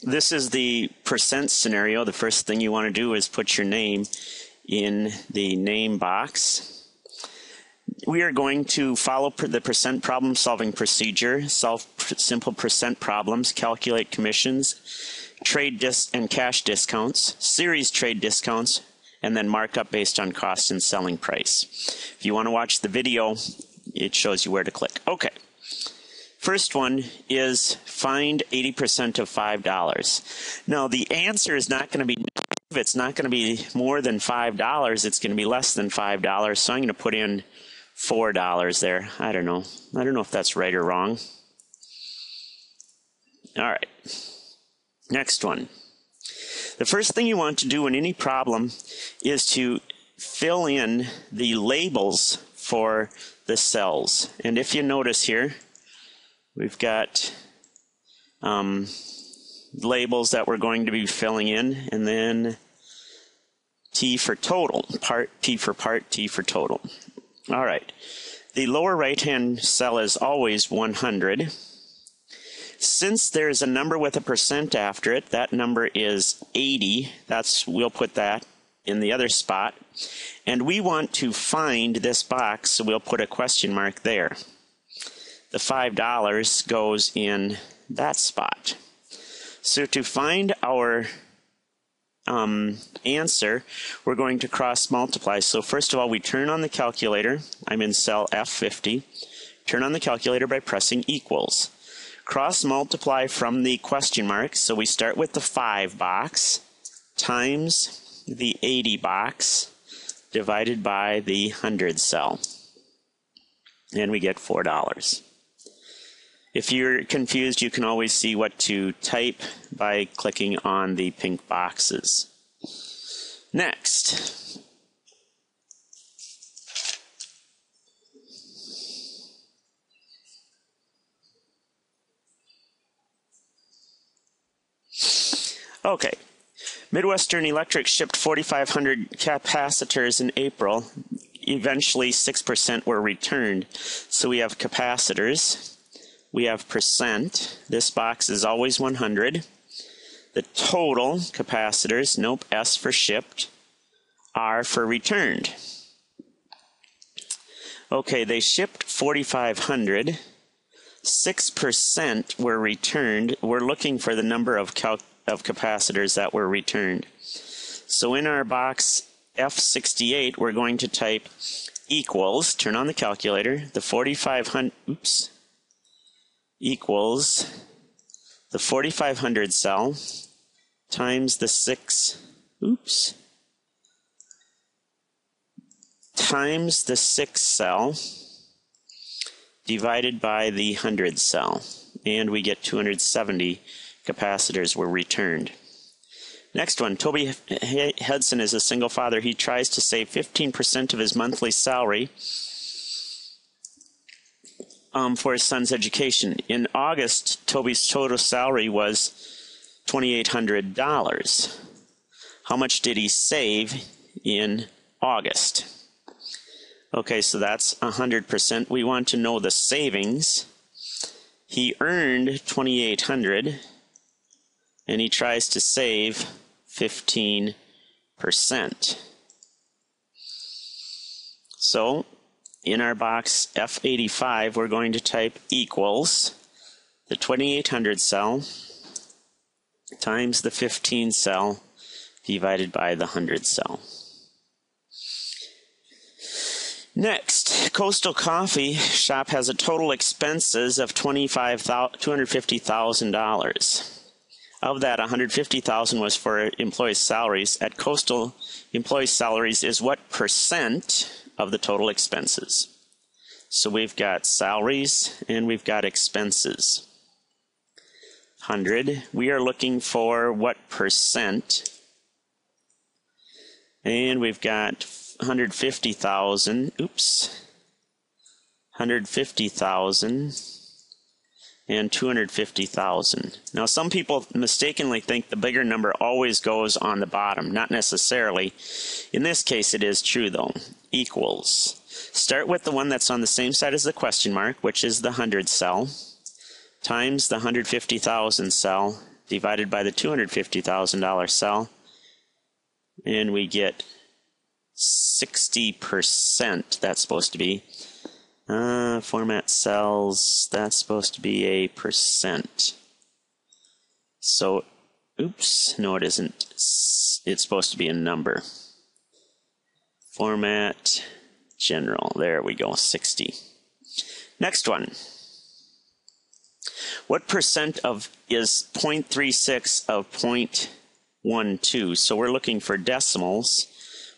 This is the percent scenario. The first thing you want to do is put your name in the name box. We are going to follow the percent problem solving procedure, solve simple percent problems, calculate commissions, trade and cash discounts, series trade discounts, and then markup based on cost and selling price. If you want to watch the video, it shows you where to click. Okay. First one is find 80% of $5. Now, the answer is not going to be negative. It's not going to be more than $5. It's going to be less than $5. So I'm going to put in $4 there. I don't know. I don't know if that's right or wrong. All right. Next one. The first thing you want to do in any problem is to fill in the labels for the cells. And if you notice here, we've got labels that we're going to be filling in, and then T for total, T for part, T for total. All right. The lower right-hand cell is always 100. Since there's a number with a percent after it, that number is 80. We'll put that in the other spot. And we want to find this box, so we'll put a question mark there. The $5 goes in that spot. So to find our answer, we're going to cross multiply. So first of all, we turn on the calculator. I'm in cell F50. Turn on the calculator by pressing equals. Cross multiply from the question mark. So we start with the 5 box times the 80 box divided by the 100 cell. And we get $4. If you're confused, you can always see what to type by clicking on the pink boxes. Next. Okay. Midwestern Electric shipped 4,500 capacitors in April. Eventually, 6% were returned. So we have capacitors. We have percent. This box is always 100. The total capacitors, nope, S for shipped, R for returned. Okay, they shipped 4,500. 6% were returned. We're looking for the number of capacitors that were returned. So in our box F68, we're going to type equals, turn on the calculator, the 4,500, equals the 4,500 cell times the 6, times the 6 cell divided by the 100 cell. And we get 270 capacitors were returned. Next one, Toby Hudson is a single father. He tries to save 15% of his monthly salary for his son's education. In August, Toby's total salary was $2,800. How much did he save in August? Okay, so that's 100%. We want to know the savings. He earned $2,800, and he tries to save 15%. So in our box F85, we're going to type equals the 2,800 cell times the 15 cell divided by the 100 cell. Next, Coastal Coffee Shop has a total expenses of $250,000. Of that, $150,000 was for employee salaries. At Coastal, employee salaries is what percent of the total expenses? So we've got salaries and we've got expenses. 100. We are looking for what percent? And we've got 150,000. 150,000 and 250,000. Now, some people mistakenly think the bigger number always goes on the bottom. Not necessarily. In this case, it is true, though. Equals. Start with the one that's on the same side as the question mark, which is the 100 cell, times the 150,000 cell, divided by the $250,000 cell, and we get 60%. That's supposed to be. Format cells, that's supposed to be a percent. So, oops, no it isn't. It's supposed to be a number. Format general, there we go, 60. Next one. What percent of is 0.36 of 0.12? So we're looking for decimals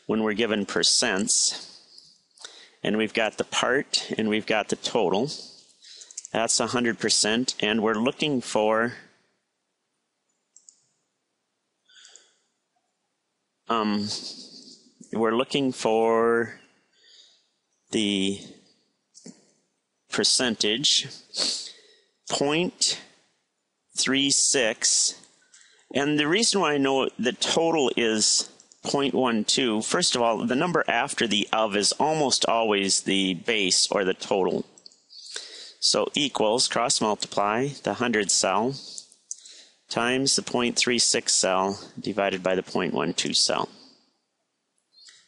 when we're given percents. And we've got the part and we've got the total. That's 100%. And we're looking for the percentage, 0.36. And the reason why I know the total is 0.12, first of all, the number after the of is almost always the base or the total. So equals, cross multiply the 100 cell times the 0.36 cell divided by the 0.12 cell.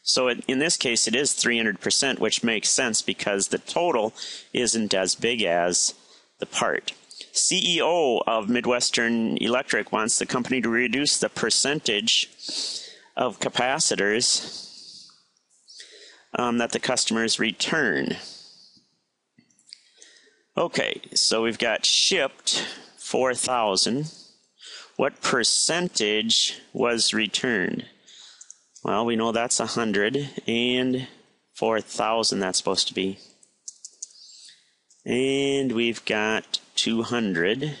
So in this case, it is 300%, which makes sense because the total isn't as big as the part. CEO of Midwestern Electric wants the company to reduce the percentage of capacitors that the customers return. Okay, so we've got shipped 4,000. What percentage was returned? Well, we know that's 100, and 4,000 that's supposed to be. And we've got 200.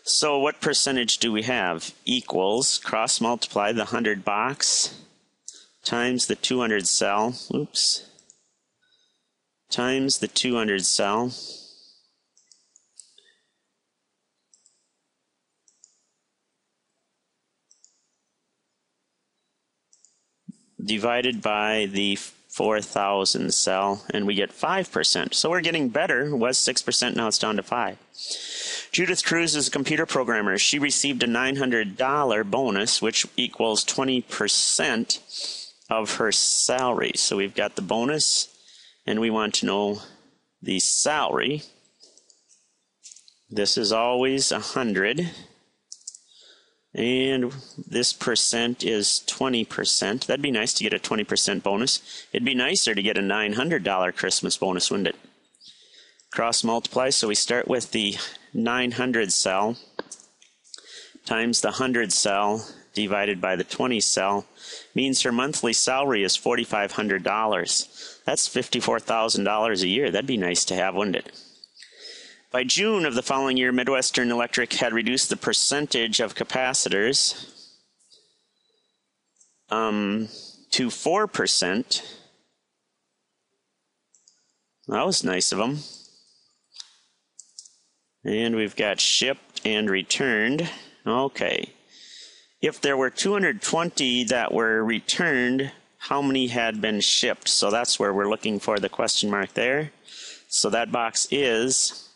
So what percentage do we have? Equals, cross multiply the 100 box times the 200 cell, oops, times the 200 cell, divided by the 4,000 cell, and we get 5%. So we're getting better. It was 6%, now it's down to 5%. Judith Cruz is a computer programmer. She received a $900 bonus, which equals 20% of her salary. So we've got the bonus, and we want to know the salary. This is always 100. And this percent is 20%. That'd be nice to get a 20% bonus. It'd be nicer to get a $900 Christmas bonus, wouldn't it? Cross multiply, so we start with the 900 cell times the 100 cell divided by the 20 cell means her monthly salary is $4,500. That's $54,000 a year. That'd be nice to have, wouldn't it? By June of the following year, Midwestern Electric had reduced the percentage of capacitors to 4%. That was nice of them. And we've got shipped and returned. Okay. If there were 220 that were returned, how many had been shipped? So that's where we're looking for the question mark there. So that box is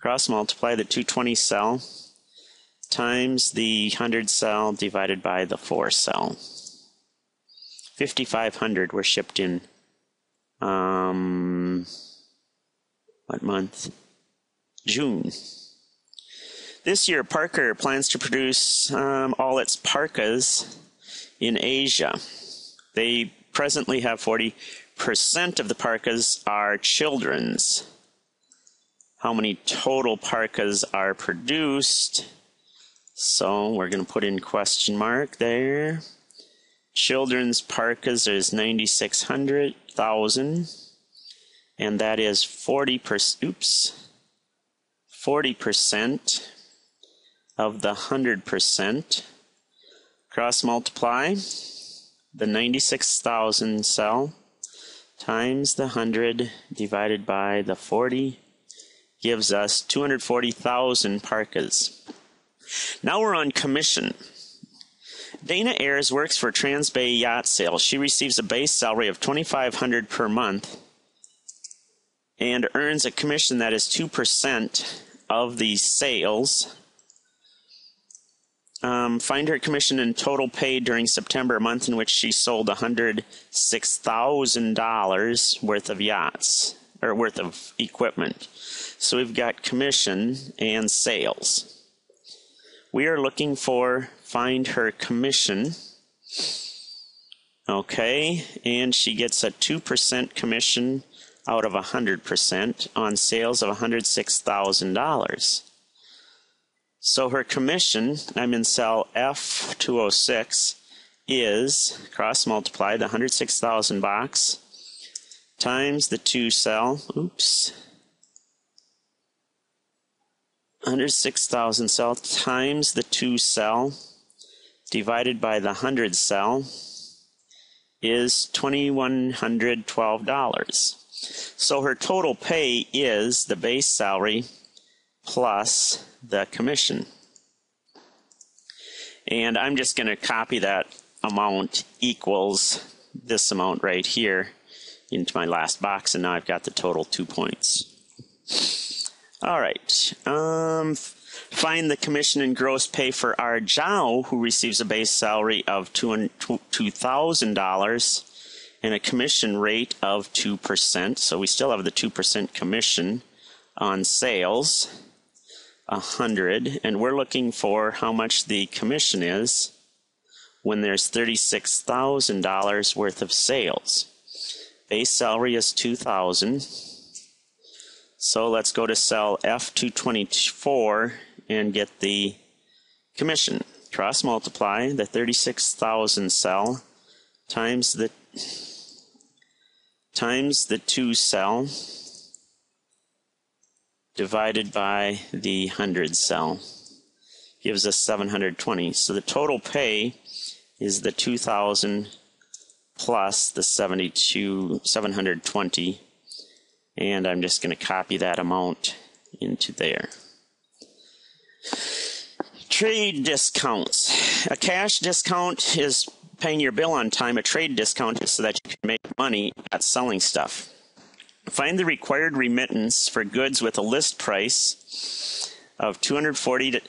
cross multiply the 220 cell times the 100 cell divided by the 4 cell. 5,500 were shipped in what month? June. This year, Parker plans to produce all its parkas in Asia. They presently have 40% of the parkas are children's. How many total parkas are produced? So we're going to put in question mark there. Children's parkas is 9,600,000, and that is 40% of the 100%. Cross multiply the 96,000 cell times the 100 divided by the 40 gives us 240,000 parkas. Now we're on commission. Dana Ayers works for Transbay Yacht Sales. She receives a base salary of $2,500 per month and earns a commission that is 2% of the sales. Find her commission and total paid during September, a month in which she sold $106,000 worth of yachts, or worth of equipment. So we've got commission and sales. We are looking for find her commission. Okay, and she gets a 2% commission out of 100% on sales of $106,000. So her commission, I'm in cell F206, is cross multiply the 106,000 box times the 2 cell, 106,000 cell times the 2 cell divided by the 100 cell is $2,112. So her total pay is the base salary plus the commission. And I'm just going to copy that amount equals this amount right here into my last box, and now I've got the total 2 points. All right. Find the commission and gross pay for our Zhao, who receives a base salary of $2,000 and a commission rate of 2%. So we still have the 2% commission on sales. 100, and we're looking for how much the commission is when there's $36,000 worth of sales. Base salary is $2,000. So let's go to cell F224 and get the commission. Cross multiply the 36,000 cell times the 2 cell divided by the 100 cell gives us 720. So the total pay is the 2,000 plus the 720, and I'm just going to copy that amount into there. Trade discounts. A cash discount is paying your bill on time. A trade discount is so that you can make money at selling stuff. Find the required remittance for goods with a list price of $240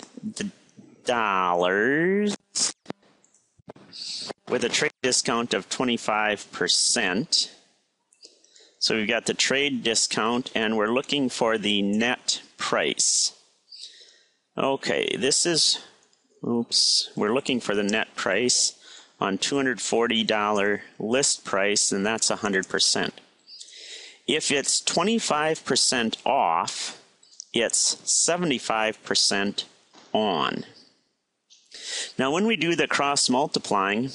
with a trade discount of 25%. So we've got the trade discount, and we're looking for the net price. Okay, this is, we're looking for the net price on $240 list price, and that's 100%. If it's 25% off, it's 75% on. Now, when we do the cross multiplying,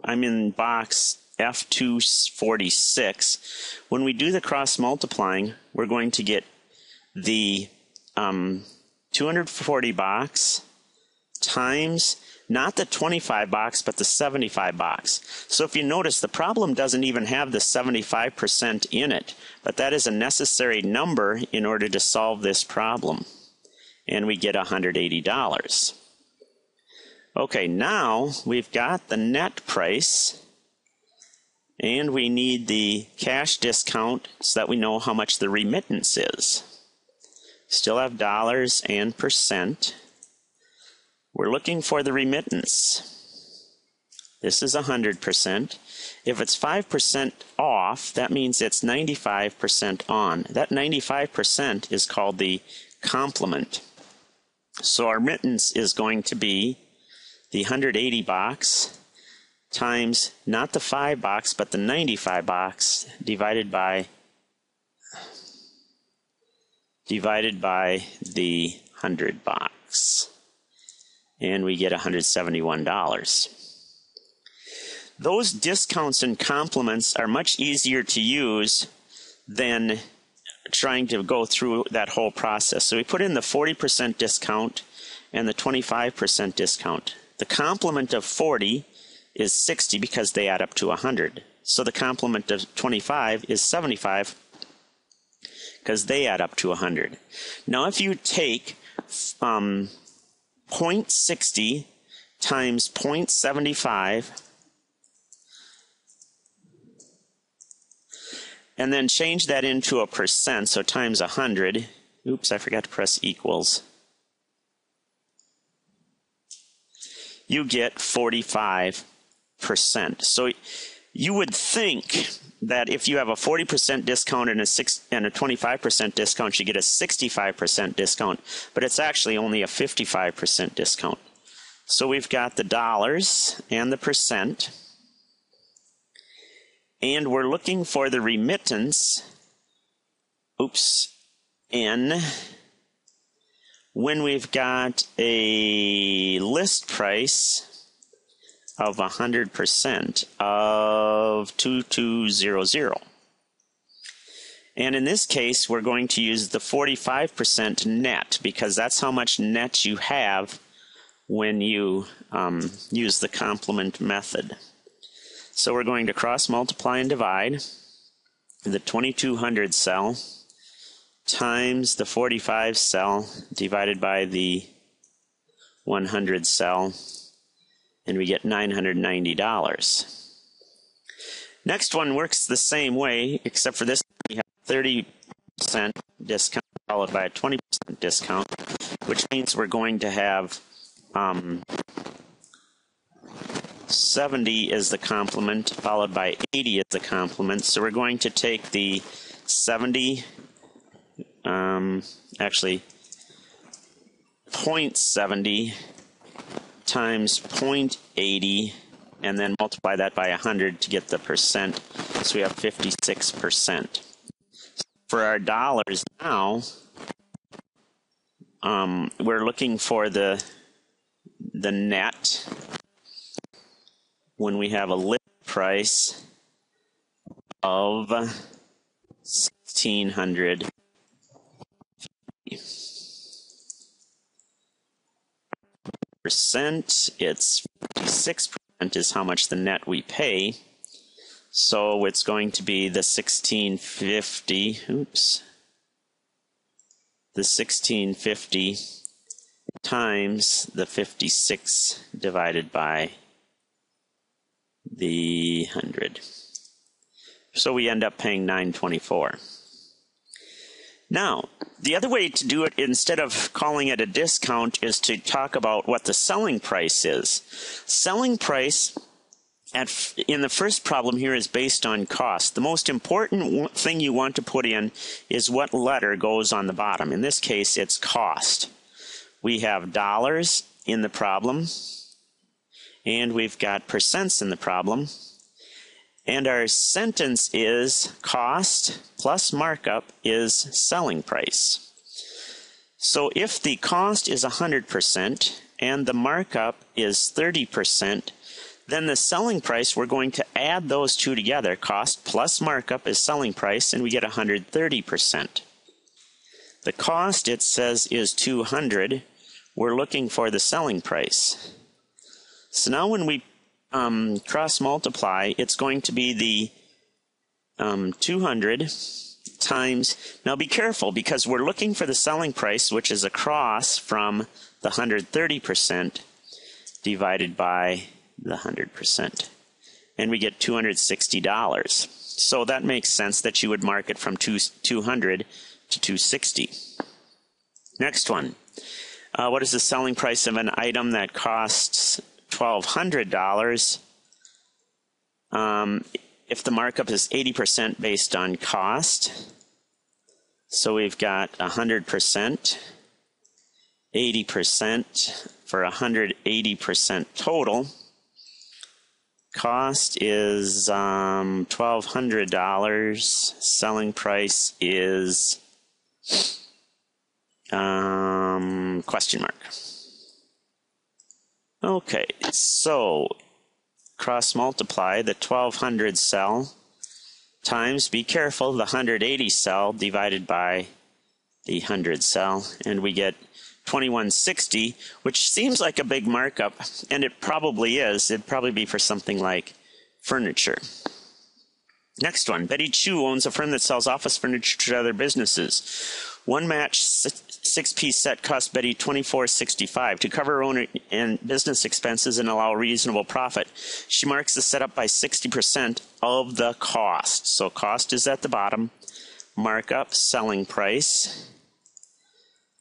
I'm in box F246. When we do the cross multiplying, we're going to get the 240 box times not the 25 box, but the 75 box. So if you notice, the problem doesn't even have the 75% in it, but that is a necessary number in order to solve this problem. And we get $180. Okay, now we've got the net price, and we need the cash discount so that we know how much the remittance is. Still have dollars and percent. We're looking for the remittance. This is 100%. If it's 5% off, that means it's 95% on. That 95% is called the complement. So our remittance is going to be the 180 box times not the 5 box, but the 95 box divided by the 100 box. And we get $171. Those discounts and complements are much easier to use than trying to go through that whole process. So we put in the 40% discount and the 25% discount. The complement of 40 is 60 because they add up to 100. So the complement of 25 is 75 because they add up to 100. Now if you take 0.60 times 0.75 and then change that into a percent, so times 100, oops, I forgot to press equals. You get 45%. So you would think that if you have a 40% discount and a 25% discount, you get a 65% discount, but it's actually only a 55% discount. So we've got the dollars and the percent, and we're looking for the remittance, N, when we've got a list price of 100% of 2200. And in this case, we're going to use the 45% net, because that's how much net you have when you use the complement method. So we're going to cross multiply and divide the 2200 cell times the 45 cell divided by the 100 cell, and we get $990. Next one works the same way, except for this we have 30% discount followed by a 20% discount, which means we're going to have 70 is the complement followed by 80 is the complement. So we're going to take the 70, actually 0.70 times 0.80, and then multiply that by 100 to get the percent. So we have 56%. For our dollars now, we're looking for the net when we have a list price of 1,600. It's 56% is how much the net we pay. So it's going to be the 1650, the 1650 times the 56 divided by the 100. So we end up paying $924. Now, the other way to do it, instead of calling it a discount, is to talk about what the selling price is. Selling price in the first problem here is based on cost. The most important thing you want to put in is what letter goes on the bottom. In this case, it's cost. We have dollars in the problem, and we've got percents in the problem. And our sentence is cost plus markup is selling price. So if the cost is 100% and the markup is 30%, then the selling price, we're going to add those two together. Cost plus markup is selling price, and we get 130%. The cost, it says, is 200. We're looking for the selling price. So now when we cross multiply, it's going to be the 200 times, now be careful because we're looking for the selling price, which is across from the 130% divided by the 100, and we get $260. So that makes sense that you would mark it from 200 to 260. Next one, what is the selling price of an item that costs $1,200 if the markup is 80% based on cost? So we've got 100%, 80% for 180% total. Cost is $1,200. Selling price is question mark. Okay, so cross multiply the 1200 cell times, be careful, the 180 cell divided by the 100 cell, and we get 2160, which seems like a big markup, and it probably is. It'd probably be for something like furniture. Next one, Betty Chu owns a firm that sells office furniture to other businesses. One match 6-piece set cost Betty $24.65 to cover her own and business expenses and allow reasonable profit. She marks the setup by 60% of the cost. So cost is at the bottom. Markup, selling price.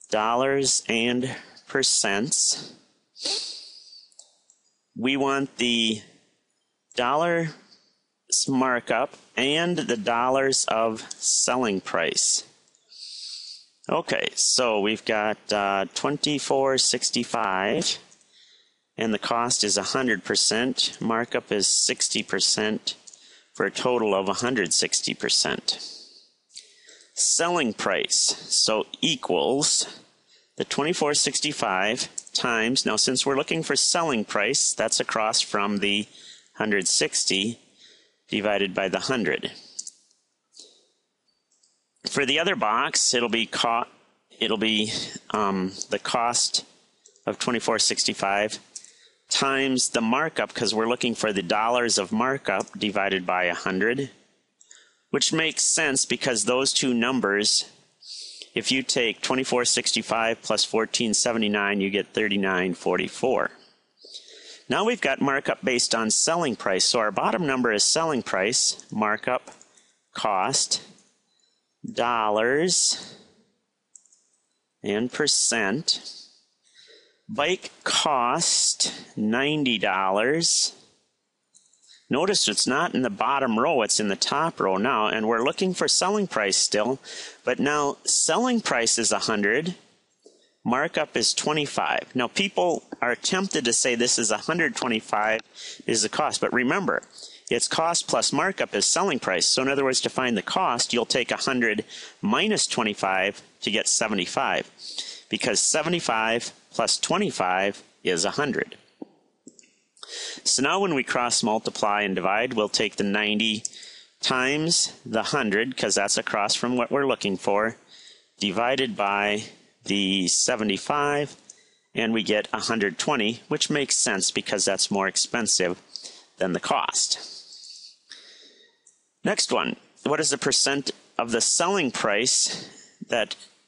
dollars and percents. We want the dollars markup and the dollars of selling price. Okay, so we've got $24.65, and the cost is 100%. Markup is 60%, for a total of 160%. Selling price, so equals the $24.65 times, now since we're looking for selling price, that's across from the 160 divided by the 100. For the other box, it'll be the cost of $24.65 times the markup, because we're looking for the dollars of markup, divided by 100, which makes sense because those two numbers, if you take $24.65 plus $14.79, you get $39.44. Now we've got markup based on selling price. So our bottom number is selling price, markup, cost, dollars, and percent. Bike cost $90. Notice it's not in the bottom row, it's in the top row now, and we're looking for selling price still, but now selling price is 100, markup is 25. Now people are tempted to say this is 125 is the cost, but remember, it's cost plus markup is selling price. So in other words, to find the cost, you'll take 100 minus 25 to get 75, because 75 plus 25 is 100. So now when we cross multiply and divide, we'll take the 90 times the 100, because that's across from what we're looking for, divided by the 75, and we get 120, which makes sense because that's more expensive than the cost. Next one, what is the percent of the selling price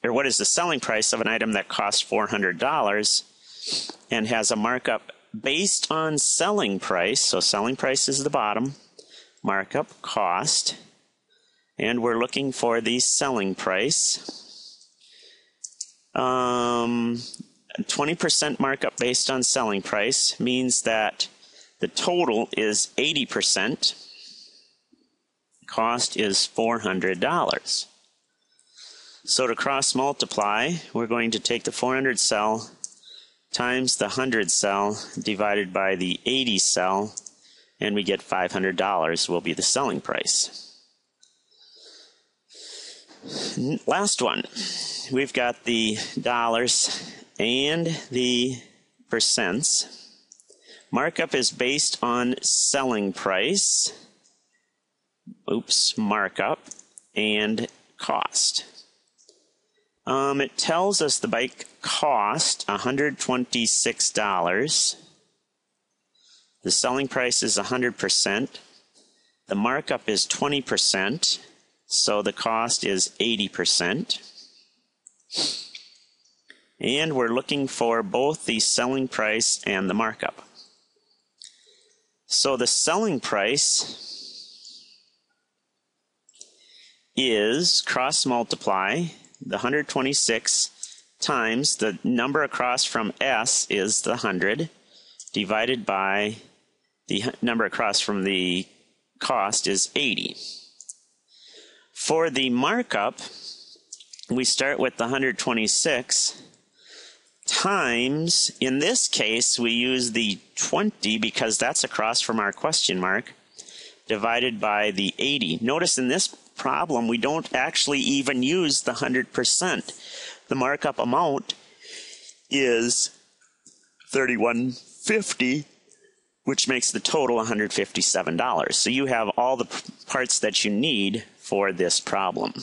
what is the selling price of an item that costs $400 and has a markup based on selling price? So selling price is the bottom, markup, cost, and we're looking for the selling price. 20% markup based on selling price means that the total is 80%. Cost is $400. So to cross multiply, we're going to take the 400 cell times the 100 cell divided by the 80 cell, and we get $500 will be the selling price. Last one, we've got the dollars and the percents. Markup is based on selling price, markup, and cost. It tells us the bike cost $126. The selling price is 100%. The markup is 20%, so the cost is 80%. And we're looking for both the selling price and the markup. So the selling price is cross multiply the 126 times the number across from S is the 100 divided by the number across from the cost is 80. For the markup, we start with the 126 times, in this case, we use the 20 because that's across from our question mark, divided by the 80. Notice in this problem, we don't actually even use the 100%. The markup amount is $31.50, which makes the total $157. So you have all the parts that you need for this problem.